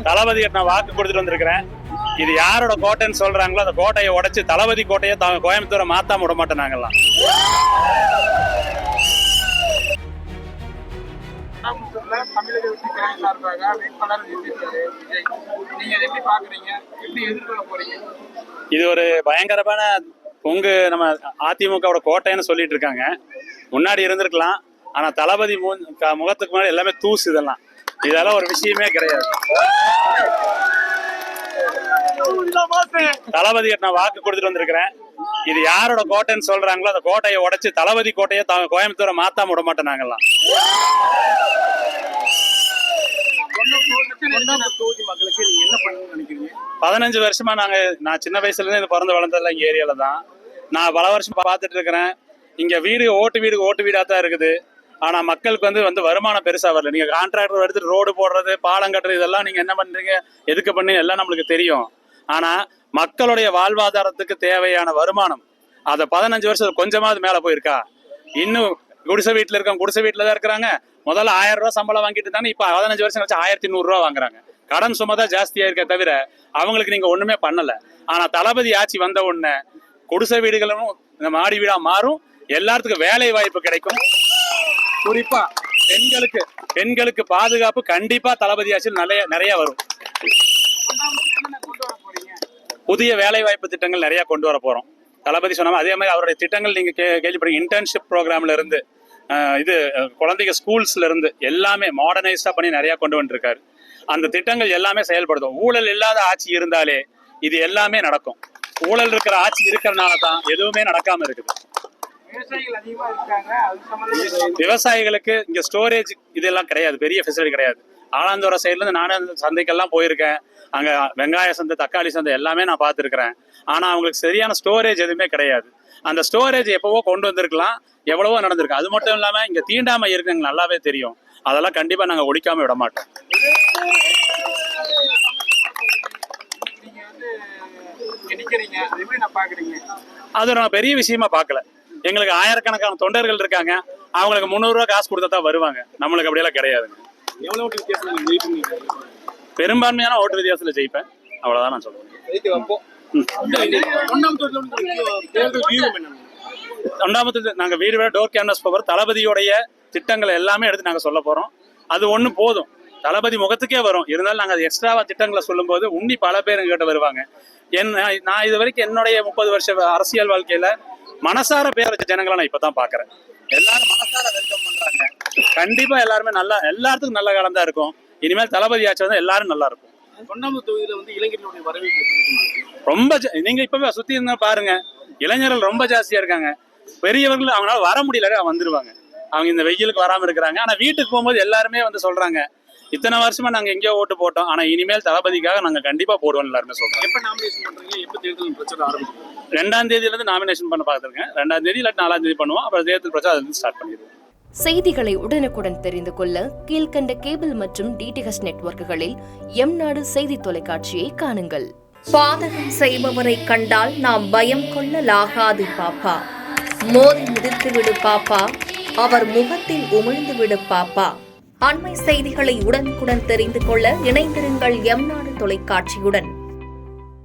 தளபதி நான் வாக்கு கொடுத்துட்டு வந்திருக்கிறேன். இது யாரோட கோட்டைன்னு சொல்றாங்களோ அந்த கோட்டையை உடைச்சு தளபதி கோட்டையை கோயம்புத்தூரை மாத்தாம விட மாட்டோம் நாங்கெல்லாம். இது ஒரு பயங்கரமான நம்ம அதிமுகவோட கோட்டைன்னு சொல்லிட்டு இருக்காங்க. முன்னாடி இருந்திருக்கலாம், ஆனா தளபதி முகத்துக்கு முன்னாடி எல்லாமே தூசு. இதெல்லாம் ஒரு விஷயமே கிடையாது. தளபதி நான் வாக்கு கொடுத்துட்டு வந்திருக்கிறேன். இது யாரோட கோட்டைன்னு சொல்றாங்களோ அந்த கோட்டையை உடைச்சு தளபதி கோட்டையை கோயம்புத்தூரை மாத்தாம விட மாட்டோம் நாங்கெல்லாம். மக்களுக்கு நீங்க என்ன பண்ணணும்னு நினைக்கிறீங்க? 15 வருஷமா நான் சின்ன வயசுல இருந்து பிறந்து வளர்ந்ததுல இங்க ஏரியால தான். நான் பல வருஷம் பார்த்துட்டு இருக்கிறேன். இங்க ஓட்டு வீடா தான் இருக்குது. ஆனா மக்களுக்கு வந்து வருமானம் பெருசா வரல. நீங்க கான்ட்ராக்டர் எடுத்துட்டு ரோடு போடுறது, பாலம் கட்டுறது, இதெல்லாம் நீங்க என்ன பண்றீங்க, எதுக்கு பண்ணி எல்லாம் நம்மளுக்கு தெரியும். ஆனா மக்களுடைய வாழ்வாதாரத்துக்கு தேவையான வருமானம் அத 15 வருஷம் கொஞ்சமாவது மேல போயிருக்கா? இன்னும் குடிசை வீட்டுல தான் இருக்கிறாங்க. முதல்ல 1000 ரூபாய் சம்பளம் வாங்கிட்டு தானே இப்ப 15 வருஷம் கழிச்சு 1100 ரூபாய் வாங்குறாங்க. கடன் சுமை தான் ஜாஸ்தியா இருக்க தவிர அவங்களுக்கு நீங்க ஒண்ணுமே பண்ணல. ஆனா தளபதி ஆட்சி வந்த உடனே குடிசை வீடுகளும் மாடி வீடா மாறும். எல்லாத்துக்கும் வேலை வாய்ப்பு கிடைக்கும். குறிப்பா பெண்களுக்கு பாதுகாப்பு கண்டிப்பா தளபதி ஆட்சியில் நிறைய வரும். புதிய வேலை வாய்ப்பு திட்டங்கள் நிறைய கொண்டு வர போறோம். தளபதி சொன்ன அதே மாதிரி அவருடைய திட்டங்கள் நீங்க கேள்விப்படுங்க. இன்டர்ன்ஷிப் ப்ரோக்ராம்ல இருந்து இது குழந்தைங்க ஸ்கூல்ஸ்ல இருந்து எல்லாமே மாடர்னைஸ்டா பண்ணி நிறைய கொண்டு வந்துருக்காரு. அந்த திட்டங்கள் எல்லாமே செயல்படுத்தும். ஊழல் இல்லாத ஆட்சி இருந்தாலே இது எல்லாமே நடக்கும். ஊழல் இருக்கிற ஆட்சி இருக்கிறனால தான் எதுவுமே நடக்காம இருக்குது. விவசாயிகளுக்கு இங்க ஸ்டோரேஜ் இதெல்லாம் கிடையாது, பெரிய ஃபெசிலிட்டி கிடையாது. ஆலாந்தோர சைட்ல இருந்து நானே சந்தைக்கெல்லாம் போயிருக்கேன். அங்க வெங்காய சந்தை, தக்காளி சந்தை எல்லாமே நான் பார்த்துருக்கிறேன். ஆனா அவங்களுக்கு சரியான ஸ்டோரேஜ் எதுவுமே கிடையாது. அந்த ஸ்டோரேஜ் எப்பவோ கொண்டு வந்திருக்கலாம், எவ்வளவோ நடந்திருக்கு. அது மட்டும் இல்லாம இங்க தீண்டாமை இருக்குங்க நல்லாவே தெரியும். அதெல்லாம் கண்டிப்பா நாங்க ஒழிக்காம விட மாட்டோம். அது நான் பெரிய விஷயமா பார்க்கல. எங்களுக்கு ஆயிரக்கணக்கான தொண்டர்கள் இருக்காங்க. அவங்களுக்கு 300 ரூபாய் காசு கொடுத்தா தான் வருவாங்க. நம்மளுக்கு அப்படியெல்லாம் கிடையாதுங்க. பெரும்பான்மையான ஓட்டு வித்தியாசத்துல ஜெயிப்பேன். அவ்வளவுதான் நான் சொல்றேன். நாங்க வீடு டோர் கேன்வாஸ் போகிறோம். தளபதியோடைய திட்டங்களை எல்லாமே எடுத்து நாங்க சொல்ல போறோம். அது ஒண்ணு போதும். தளபதி முகத்துக்கே வரும். இருந்தாலும் நாங்க அது எக்ஸ்ட்ராவா திட்டங்களை சொல்லும் போது உன்னி பல பேர் எங்கிட்ட வருவாங்க. நான் இது வரைக்கும் என்னுடைய 30 வருஷ அரசியல் வாழ்க்கையில மனசார பேர ஜனங்களை நான் இப்பதான் பாக்குறேன். எல்லாரும் மனசார வெல்கம் பண்றாங்க. கண்டிப்பா எல்லாத்துக்கும் நல்ல காலம் தான் இருக்கும். இனிமேல் தளபதி ஆட்சி வந்து எல்லாரும் நல்லா இருக்கும். தொகுதியில இளைஞர்களுடைய வரவேற்பு ரொம்ப நீங்க இப்பவே சுத்தி இருந்தா பாருங்க, இளைஞர்கள் ரொம்ப ஜாஸ்தியா இருக்காங்க. பெரியவர்கள் அவங்களால வர முடியல, வந்துருவாங்க. அவங்க இந்த வெயிலுக்கு வராம இருக்கிறாங்க. ஆனா வீட்டுக்கு போகும்போது எல்லாருமே வந்து சொல்றாங்க, இத்தனை வருஷமா நாங்க எங்கேயோ ஓட்டு போட்டோம், ஆனா இனிமேல் தளபதிக்காக நாங்க கண்டிப்பா போடுவோம் எல்லாருமே சொல்றாங்க. எப்ப நாமினேஷன் பண்றீங்க? எப்ப தேர்தல் பிரச்சாரம் ஆரம்பிக்கும்? 2ஆம் தேதியில இருந்து நாமினேஷன் பண்ண பாத்துருக்கேன். 2ஆம் தேதி இல்லாட்டி 4ஆம் தேதி பண்ணுவோம். அப்புறம் தேர்தல் பிரச்சாரம் ஸ்டார்ட் பண்ணிடுவோம். செய்திகளை உடனுக்குடன் தெரிந்து கொள்ள கீழ்கண்ட கேபிள் மற்றும் டிடிஹெச் நெட்வொர்க்குகளில் எம்நாடு செய்தி தொலைக்காட்சியை காணுங்கள். பாதகம் செய்பவரை கண்டால் நாம் பயம் கொள்ளலாகாது பாப்பா. மோதி மிதித்து விடு பாப்பா, அவர் முகத்தில் உமிழ்ந்து விடு பாப்பா. அண்மை செய்திகளை உடனுக்குடன் தெரிந்து கொள்ள இணைந்திருங்கள் எம்நாடு தொலைக்காட்சியுடன்.